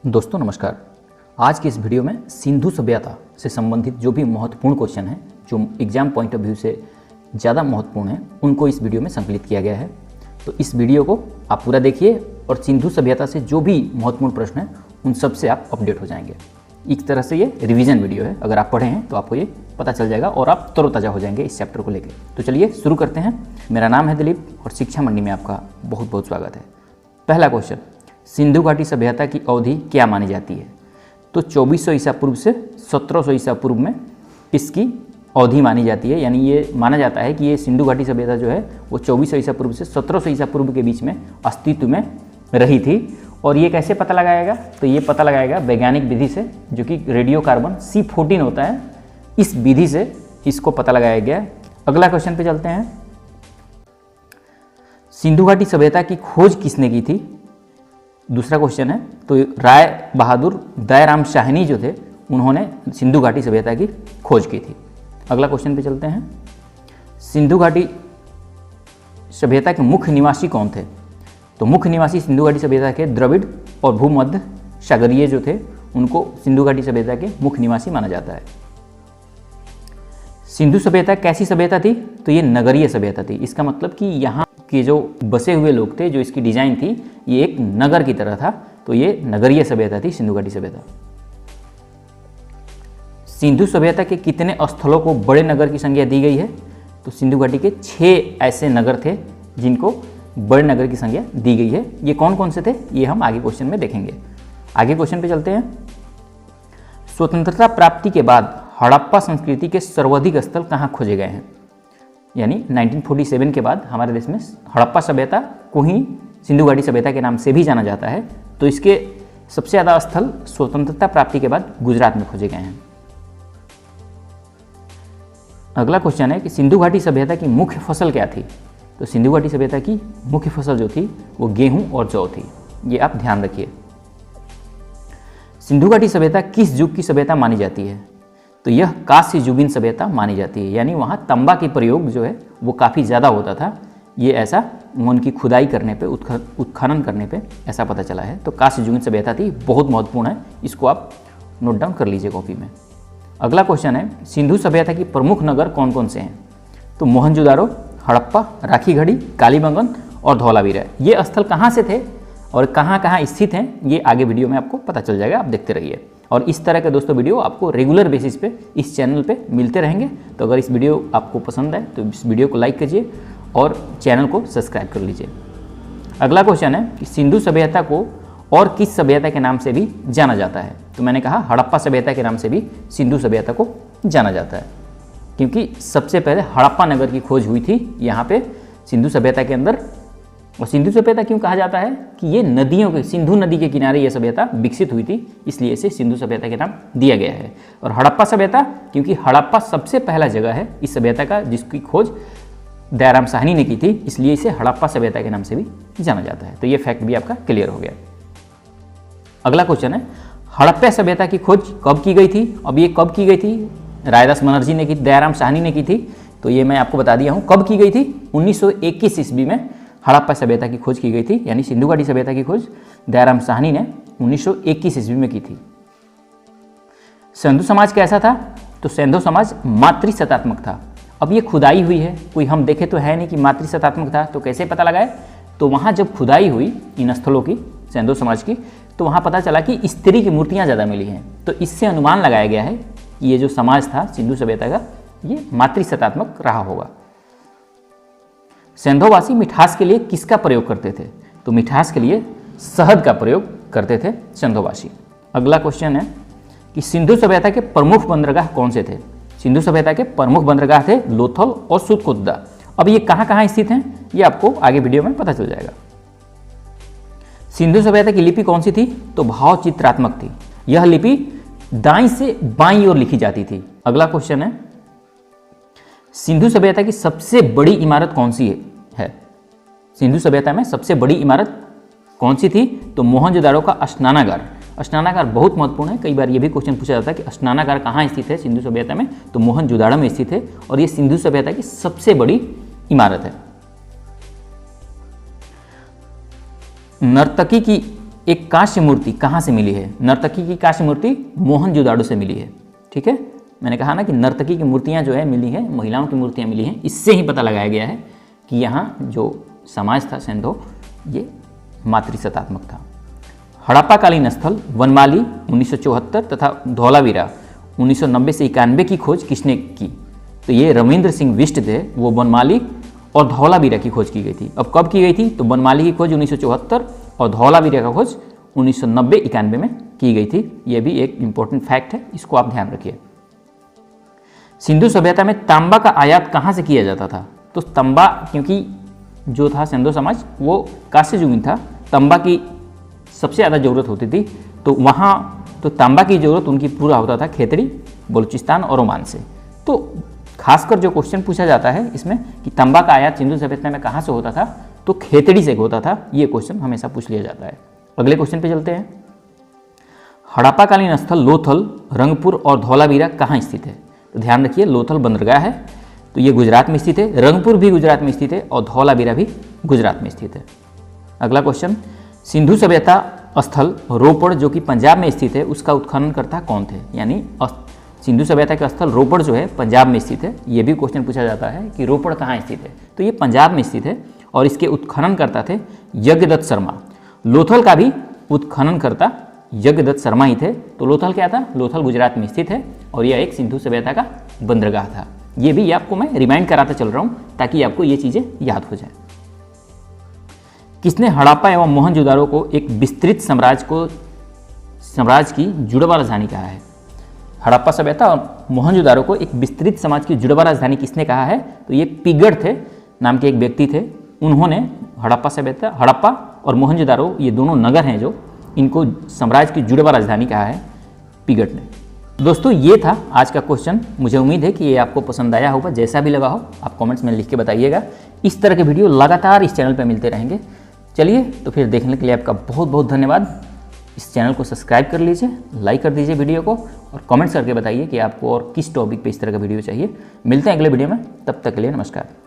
दोस्तों नमस्कार। आज की इस वीडियो में सिंधु सभ्यता से संबंधित जो भी महत्वपूर्ण क्वेश्चन हैं, जो एग्जाम पॉइंट ऑफ व्यू से ज़्यादा महत्वपूर्ण हैं, उनको इस वीडियो में संकलित किया गया है। तो इस वीडियो को आप पूरा देखिए और सिंधु सभ्यता से जो भी महत्वपूर्ण प्रश्न हैं उन सब से आप अपडेट हो जाएंगे। एक तरह से ये रिवीजन वीडियो है, अगर आप पढ़े हैं तो आपको ये पता चल जाएगा और आप तरोताज़ा हो जाएंगे इस चैप्टर को लेकर। तो चलिए शुरू करते हैं। मेरा नाम है दिलीप और शिक्षा मंडी में आपका बहुत बहुत स्वागत है। पहला क्वेश्चन, सिंधु घाटी सभ्यता की अवधि क्या मानी जाती है? तो 2400 ईसा पूर्व से 1700 ईसा पूर्व में इसकी अवधि मानी जाती है। यानी ये माना जाता है कि ये सिंधु घाटी सभ्यता जो है वो 2400 ईसा पूर्व से 1700 ईसा पूर्व के बीच में अस्तित्व में रही थी। और ये कैसे पता लगाएगा? तो ये पता लगाएगा वैज्ञानिक विधि से, जो कि रेडियो कार्बन C14 होता है। इस विधि से इसको पता लगाया गया। अगला क्वेश्चन पे चलते हैं। सिंधु घाटी सभ्यता की खोज किसने की थी? दूसरा क्वेश्चन है। तो राय बहादुर दयाराम साहनी जो थे, उन्होंने सिंधु घाटी सभ्यता की खोज की थी। अगला क्वेश्चन पे चलते हैं। सिंधु घाटी सभ्यता के मुख्य निवासी कौन थे? तो मुख्य निवासी सिंधु घाटी सभ्यता के द्रविड़ और भूमध्य सागरीय जो थे, उनको सिंधु घाटी सभ्यता के मुख्य निवासी माना जाता है। सिंधु सभ्यता कैसी सभ्यता थी? तो ये नगरीय सभ्यता थी। इसका मतलब कि यहाँ के जो बसे हुए लोग थे, जो इसकी डिजाइन थी, ये एक नगर की तरह था। तो ये नगरीय सभ्यता थी सिंधु घाटी सभ्यता। सिंधु सभ्यता के कितने स्थलों को बड़े नगर की संज्ञा दी गई है? तो सिंधु घाटी के 6 ऐसे नगर थे जिनको बड़े नगर की संज्ञा दी गई है। ये कौन कौन से थे, ये हम आगे क्वेश्चन में देखेंगे। आगे क्वेश्चन पे चलते हैं। स्वतंत्रता प्राप्ति के बाद हड़प्पा संस्कृति के सर्वाधिक स्थल कहाँ खोजे गए हैं? यानी 1947 के बाद हमारे देश में हड़प्पा सभ्यता को ही सिंधु घाटी सभ्यता के नाम से भी जाना जाता है। तो इसके सबसे ज़्यादा स्थल स्वतंत्रता प्राप्ति के बाद गुजरात में खोजे गए हैं। अगला क्वेश्चन है कि सिंधु घाटी सभ्यता की मुख्य फसल क्या थी? तो सिंधु घाटी सभ्यता की मुख्य फसल जो थी वो गेहूं और जौ थी। ये आप ध्यान रखिए। सिंधु घाटी सभ्यता किस युग की सभ्यता मानी जाती है? तो यह कांस्य युगीन सभ्यता मानी जाती है। यानी वहाँ तांबा की प्रयोग जो है वो काफ़ी ज़्यादा होता था। ये ऐसा उनकी खुदाई करने पे, उत्खनन करने पे ऐसा पता चला है। तो कांस्य युगीन सभ्यता थी, बहुत महत्वपूर्ण है। इसको आप नोट डाउन कर लीजिए कॉपी में। अगला क्वेश्चन है, सिंधु सभ्यता की प्रमुख नगर कौन कौन से हैं? तो मोहनजोदारो, हड़प्पा, राखीगढ़ी, कालीबंगन और धौलावीरा। ये स्थल कहाँ से थे और कहाँ कहाँ स्थित हैं, ये आगे वीडियो में आपको पता चल जाएगा। आप देखते रहिए। और इस तरह के दोस्तों वीडियो आपको रेगुलर बेसिस पे इस चैनल पे मिलते रहेंगे। तो अगर इस वीडियो आपको पसंद है तो इस वीडियो को लाइक कीजिए और चैनल को सब्सक्राइब कर लीजिए। अगला क्वेश्चन है कि सिंधु सभ्यता को और किस सभ्यता के नाम से भी जाना जाता है? तो मैंने कहा हड़प्पा सभ्यता के नाम से भी सिंधु सभ्यता को जाना जाता है, क्योंकि सबसे पहले हड़प्पा नगर की खोज हुई थी यहाँ पे सिंधु सभ्यता के अंदर। और सिंधु सभ्यता क्यों कहा जाता है कि ये नदियों के, सिंधु नदी के किनारे ये सभ्यता विकसित हुई थी, इसलिए इसे सिंधु सभ्यता के नाम दिया गया है। और हड़प्पा सभ्यता, क्योंकि हड़प्पा सबसे पहला जगह है इस सभ्यता का जिसकी खोज दयाराम साहनी ने की थी, इसलिए इसे हड़प्पा सभ्यता के नाम से भी जाना जाता है। तो ये फैक्ट भी आपका क्लियर हो गया। अगला क्वेश्चन है, हड़प्पा सभ्यता की खोज कब की गई थी? अब ये कब की गई थी? रायदास बनर्जी ने की, दयाराम साहनी ने की थी। तो ये मैं आपको बता दिया हूँ कब की गई थी। 1921 ईस्वी में हड़प्पा सभ्यता की खोज की गई थी। यानी सिंधु घाटी सभ्यता की खोज दयाराम साहनी ने 1921 ईस्वी में की थी। सिंधु समाज कैसा था? तो सिंधु समाज मातृसत्तात्मक था। अब ये खुदाई हुई है, कोई हम देखे तो है नहीं कि मातृसत्तात्मक था। तो कैसे पता लगाए? तो वहाँ जब खुदाई हुई इन स्थलों की, सिंधु समाज की, तो वहाँ पता चला कि स्त्री की मूर्तियाँ ज़्यादा मिली हैं। तो इससे अनुमान लगाया गया है कि ये जो समाज था सिंधु सभ्यता का, ये मातृसत्तात्मक रहा होगा। सिंधुवासी मिठास के लिए किसका प्रयोग करते थे? तो मिठास के लिए शहद का प्रयोग करते थे सिंधुवासी। अगला क्वेश्चन है कि सिंधु सभ्यता के प्रमुख बंदरगाह कौन से थे? सिंधु सभ्यता के प्रमुख बंदरगाह थे लोथल और सुतकोदा। अब ये कहाँ कहाँ स्थित हैं, ये आपको आगे वीडियो में पता चल जाएगा। सिंधु सभ्यता की लिपि कौन सी थी? तो भाव चित्रात्मक थी। यह लिपि दाईं से बाईं ओर लिखी जाती थी। अगला क्वेश्चन है, सिंधु सभ्यता की सबसे बड़ी इमारत कौन सी है? सिंधु सभ्यता में सबसे बड़ी इमारत कौन सी थी? तो मोहनजोदारो का स्नानागार। स्नानागार बहुत महत्वपूर्ण है। कई बार ये भी क्वेश्चन पूछा जाता है कि स्नानागार कहाँ स्थित है सिंधु सभ्यता में? तो मोहनजोदाड़ो में स्थित है और ये सिंधु सभ्यता की सबसे बड़ी इमारत है। नर्तकी की एक कांस्य मूर्ति कहाँ से मिली है? नर्तकी की कांस्य मूर्ति मोहनजोदाड़ो से मिली है। ठीक है, मैंने कहा ना कि नर्तकी की मूर्तियाँ जो है मिली हैं, महिलाओं की मूर्तियाँ मिली हैं, इससे ही पता लगाया गया है कि यहाँ जो समाज था सेंधो ये मातृसत्तात्मक था। हड़प्पाकालीन स्थल वनमाली 1974 तथा धौलावीरा 1990 से 91 की खोज किसने की? तो ये रविंद्र सिंह बिष्ट थे, वो वनमाली और धौलावीरा की खोज की गई थी। अब कब की गई थी? तो वनमाली की खोज 1974 और धौलावीरा का खोज 1990-91 में की गई थी। ये भी एक इंपॉर्टेंट फैक्ट है, इसको आप ध्यान रखिए। सिंधु सभ्यता में तांबा का आयात कहाँ से किया जाता था? तो तांबा, क्योंकि जो था सिंधु समाज वो कांस्य युगीन था, तांबा की सबसे ज़्यादा ज़रूरत होती थी, तो वहाँ तो तांबा की ज़रूरत उनकी पूरा होता था खेतड़ी, बलूचिस्तान और ओमान से। तो खासकर जो क्वेश्चन पूछा जाता है इसमें कि तांबा का आयात सिंधु सभ्यता में कहाँ से होता था, तो खेतड़ी से होता था। ये क्वेश्चन हमेशा पूछ लिया जाता है। अगले क्वेश्चन पे चलते हैं। हड़प्पाकालीन स्थल लोथल, रंगपुर और धौलावीरा कहाँ स्थित है? तो ध्यान रखिए, लोथल बंदरगाह है, तो ये गुजरात में स्थित है, रंगपुर भी गुजरात में स्थित है और धौलावीरा भी गुजरात में स्थित है। अगला क्वेश्चन, सिंधु सभ्यता स्थल रोपड़ जो कि पंजाब में स्थित है, उसका उत्खननकर्ता कौन थे? यानी सिंधु सभ्यता का स्थल रोपड़ जो है पंजाब में स्थित है। ये भी क्वेश्चन पूछा जाता है कि रोपड़ कहाँ स्थित है, तो ये पंजाब में स्थित है और इसके उत्खननकर्ता थे यज्ञदत्त शर्मा। लोथल का भी उत्खननकर्ता यज्ञदत्त शर्मा ही थे। तो लोथल क्या था? लोथल गुजरात में स्थित है और यह एक सिंधु सभ्यता का बंदरगाह था। ये भी आपको मैं रिमाइंड कराता चल रहा हूँ ताकि आपको ये चीज़ें याद हो जाए। किसने हड़प्पा एवं मोहनजोदाड़ो को एक विस्तृत साम्राज्य की जुड़वा राजधानी कहा है? हड़प्पा सभ्यता और मोहनजोदाड़ो को एक विस्तृत समाज की जुड़वा राजधानी किसने कहा है? तो ये पिगड़ थे नाम के एक व्यक्ति थे, उन्होंने हड़प्पा और मोहनजोदाड़ो ये दोनों नगर हैं जो, इनको साम्राज्य की जुड़वा राजधानी कहा है पिगड़ ने। दोस्तों ये था आज का क्वेश्चन। मुझे उम्मीद है कि ये आपको पसंद आया होगा। जैसा भी लगा हो आप कमेंट्स में लिख के बताइएगा। इस तरह के वीडियो लगातार इस चैनल पर मिलते रहेंगे। चलिए तो फिर देखने के लिए आपका बहुत बहुत धन्यवाद। इस चैनल को सब्सक्राइब कर लीजिए, लाइक कर दीजिए वीडियो को और कमेंट्स करके बताइए कि आपको और किस टॉपिक पे इस तरह का वीडियो चाहिए। मिलते हैं अगले वीडियो में, तब तक के लिए नमस्कार।